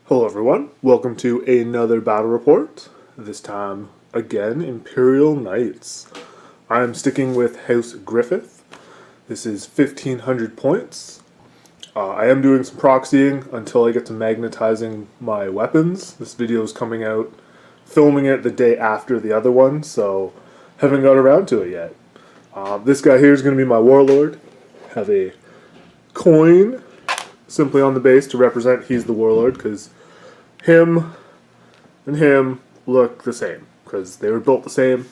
Hello everyone, welcome to another battle report, this time again Imperial Knights. I am sticking with House Griffith. This is 1500 points. I am doing some proxying until I get to magnetizing my weapons. This video is coming out, filming it the day after the other one, so haven't got around to it yet. This guy here is going to be my warlord. Have a coin simply on the base to represent he's the warlord, because him and him look the same because they were built the same,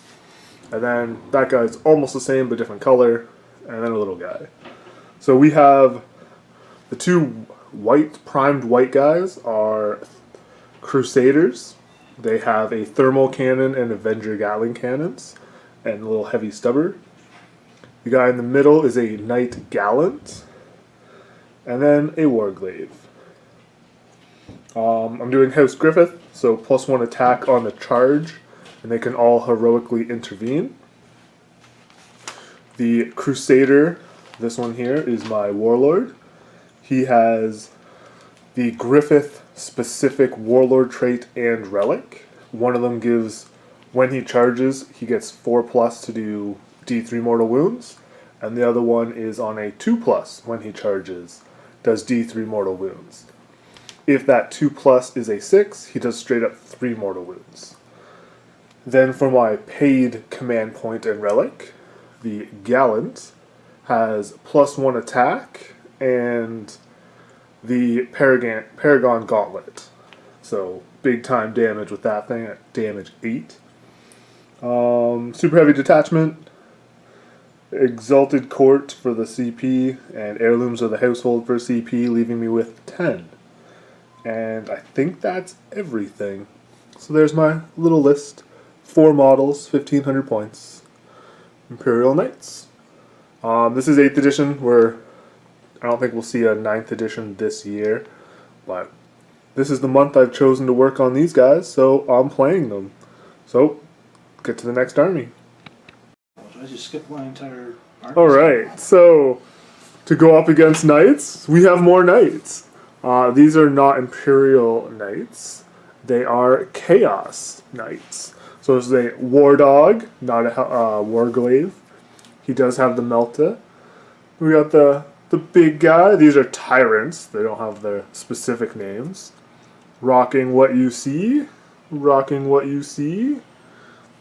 and then that guy's almost the same but different color, and then a little guy. So we have the two primed white guys are Crusaders. They have a thermal cannon and Avenger Gatling cannons and a little heavy stubber. The guy in the middle is a Knight Gallant, and then a Warglaive. I'm doing House Griffith, so +1 attack on the charge, and they can all heroically intervene. The Crusader, this one here, is my warlord. He has the Griffith specific warlord trait and relic. One of them gives, when he charges, he gets 4+ to do D3 mortal wounds, and the other one is on a 2+, when he charges, does D3 mortal wounds. If that 2+ is a 6, he does straight up 3 mortal wounds. Then for my paid command point and relic, the Gallant has +1 attack and the Paragon Gauntlet. So big time damage with that thing at damage 8. Super heavy detachment, Exalted Court for the CP, and Heirlooms of the Household for CP, leaving me with 10. And I think that's everything. So there's my little list. 4 models, 1500 points. Imperial Knights. This is 8th edition, where I don't think we'll see a 9th edition this year. But this is the month I've chosen to work on these guys, so I'm playing them. So, get to the next army. I just skipped my entire army. Alright, so to go up against Knights, we have more Knights. These are not Imperial Knights. They are Chaos Knights. So this is a War Dog, not a Warglaive. He does have the Melta. We got the big guy. These are Tyrants. They don't have their specific names. Rocking What You See. Rocking What You See.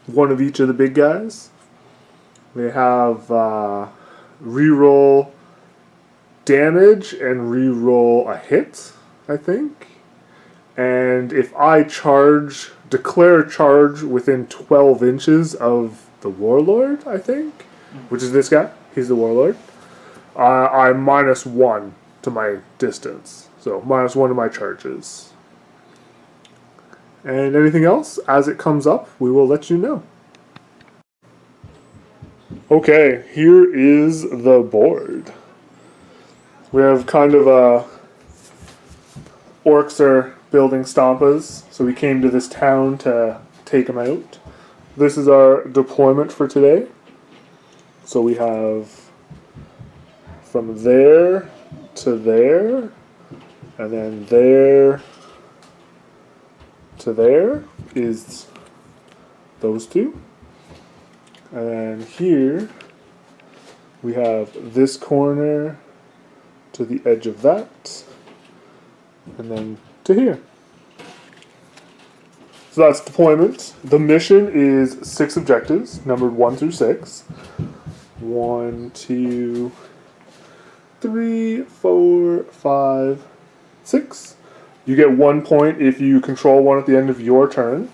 One of each of the big guys. They have reroll damage and re-roll a hit, I think. And if I declare a charge within 12 inches of the warlord, I think, which is this guy, he's the warlord, I'm -1 to my distance. So -1 to my charges. And anything else, as it comes up, we will let you know. Okay, here is the board. We have kind of orcs are building stampas, so we came to this town to take them out. This is our deployment for today. So we have from there to there, and then there to there is those two. And then here we have this corner to the edge of that, and then to here. So that's deployment. The mission is 6 objectives, numbered 1 through 6. 1, 2, 3, 4, 5, 6. You get 1 point if you control one at the end of your turn.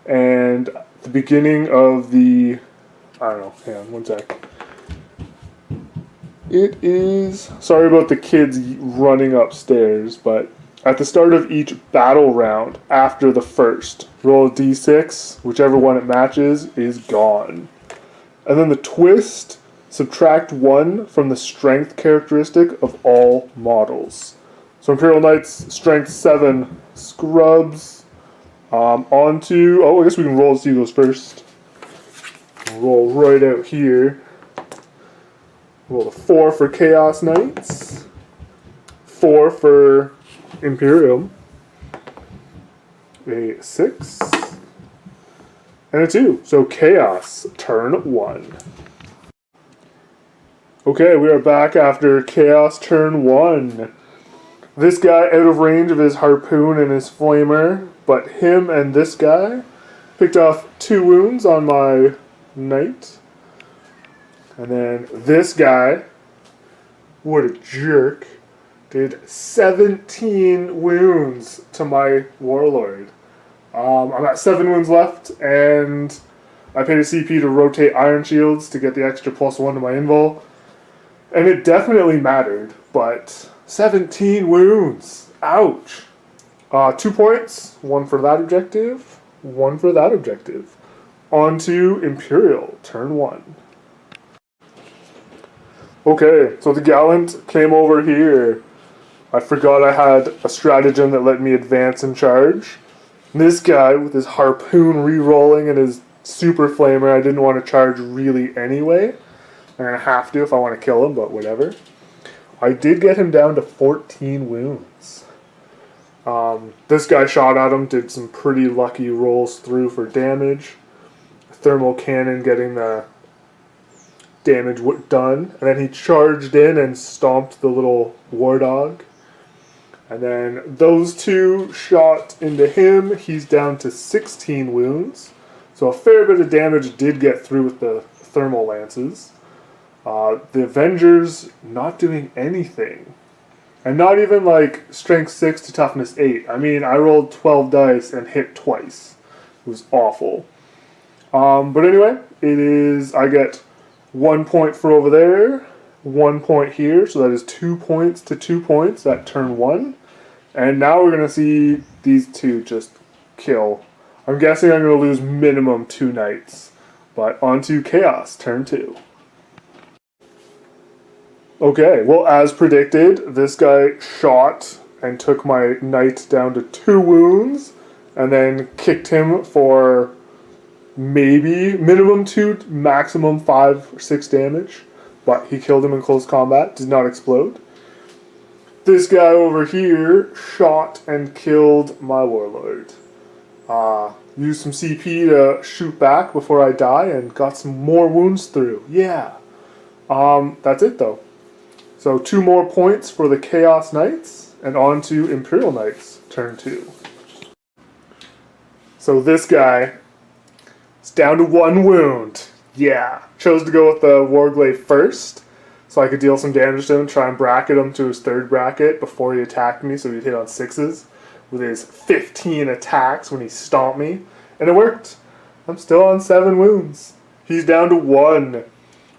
And at the beginning of the... I don't know, hang on one sec. It is... Sorry about the kids running upstairs, but at the start of each battle round, after the first, roll a d6, whichever one it matches is gone. And then the twist, subtract 1 from the strength characteristic of all models. So Imperial Knights, strength 7, scrubs, onto... Oh, I guess we can roll to see those first. Roll right out here. Roll a 4 for Chaos Knights. 4 for Imperial. a 6, and a 2. So Chaos, turn 1. Okay, we are back after Chaos, turn 1. This guy out of range of his harpoon and his flamer, but him and this guy picked off 2 wounds on my knight. And then this guy, what a jerk, did 17 wounds to my warlord. I'm at 7 wounds left, and I paid a CP to rotate Iron Shields to get the extra +1 to my invul. And it definitely mattered, but 17 wounds. Ouch. 2 points, 1 for that objective, 1 for that objective. On to Imperial, turn 1. Okay, so the Gallant came over here. I forgot I had a stratagem that let me advance and charge. This guy with his harpoon re-rolling and his super flamer, I didn't want to charge really anyway. I'm going to have to if I want to kill him, but whatever. I did get him down to 14 wounds. This guy shot at him, did some pretty lucky rolls through for damage. Thermal cannon getting the damage done, and then he charged in and stomped the little war dog. And then those 2 shot into him. He's down to 16 wounds. So a fair bit of damage did get through with the thermal lances. The Avengers not doing anything. And not even like strength 6 to toughness 8. I mean, I rolled 12 dice and hit twice. It was awful. But anyway, I get 1 point for over there, 1 point here, so that is 2 points to 2 points at turn 1. And now we're going to see these 2 just kill. I'm guessing I'm going to lose minimum 2 knights. But on to Chaos, turn 2. Okay, well, as predicted, this guy shot and took my knight down to 2 wounds, and then kicked him for maybe minimum 2, maximum 5 or 6 damage, but he killed him in close combat, did not explode. This guy over here shot and killed my warlord. Used some CP to shoot back before I die and got some more wounds through. Yeah. That's it though. So 2 more points for the Chaos Knights, and on to Imperial Knights, turn 2. So this guy is down to 1 wound. Yeah. Chose to go with the Warglaive first, so I could deal some damage to him, try and bracket him to his 3rd bracket before he attacked me, so he'd hit on 6s with his 15 attacks when he stomped me. And it worked. I'm still on 7 wounds. He's down to 1.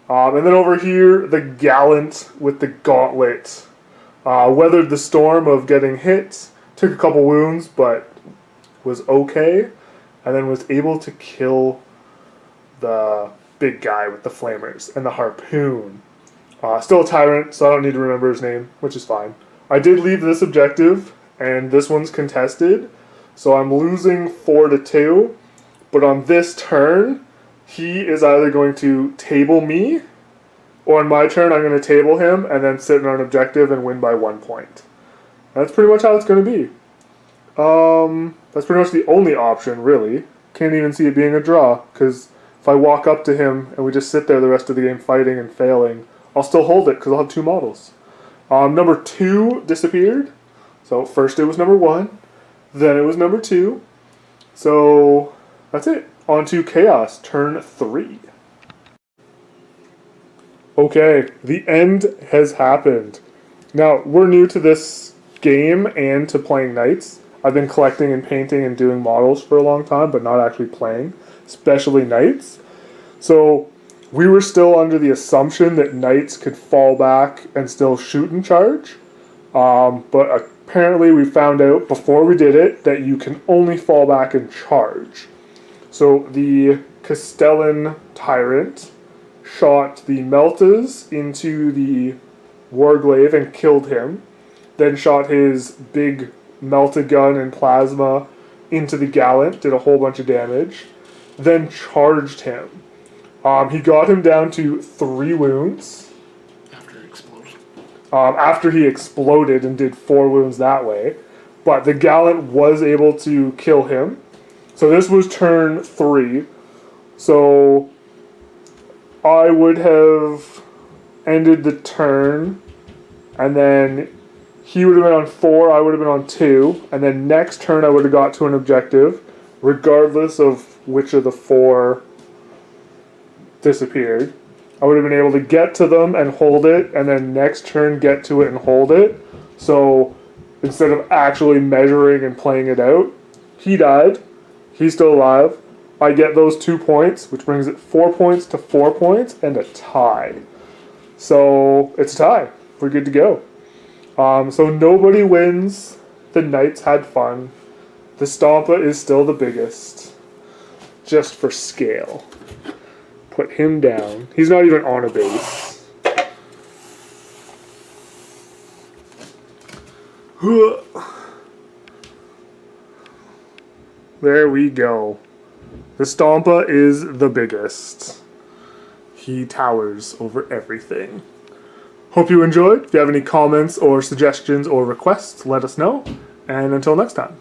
And then over here, the Gallant with the Gauntlet weathered the storm of getting hit, took a couple wounds, but was okay, and then was able to kill the big guy with the flamers and the harpoon. Still a tyrant, so I don't need to remember his name, which is fine. I did leave this objective, and this one's contested, so I'm losing 4 to 2, but on this turn, he is either going to table me, or on my turn, I'm going to table him and then sit on an objective and win by 1 point. That's pretty much how it's going to be. That's pretty much the only option, really. Can't even see it being a draw, because if I walk up to him and we just sit there the rest of the game fighting and failing, I'll still hold it, because I'll have 2 models. Number 2 disappeared. So first it was number 1, then it was number 2. So that's it. On to Chaos, turn 3. Okay, the end has happened. Now, we're new to this game and to playing Knights. I've been collecting and painting and doing models for a long time, but not actually playing, especially Knights. So we were still under the assumption that Knights could fall back and still shoot and charge. But apparently we found out before we did it that you can only fall back and charge. So the Castellan Tyrant shot the Meltas into the Warglaive and killed him. Then shot his big Melta gun and plasma into the Gallant, did a whole bunch of damage. Then charged him. He got him down to 3 wounds. After it exploded. After he exploded and did 4 wounds that way. but the Gallant was able to kill him. So this was turn 3. So I would have ended the turn, and then he would have been on 4, I would have been on 2, and then next turn I would have got to an objective, regardless of which of the 4 disappeared. I would have been able to get to them and hold it, and then next turn get to it and hold it. So instead of actually measuring and playing it out, he died. He's still alive. I get those 2 points, which brings it 4 points to 4 points, and a tie. So it's a tie. We're good to go. So nobody wins. The Knights had fun. The Stompa is still the biggest. Just for scale. Put him down. He's not even on a base. There we go. The Stompa is the biggest. He towers over everything. Hope you enjoyed. If you have any comments or suggestions or requests, let us know. And until next time.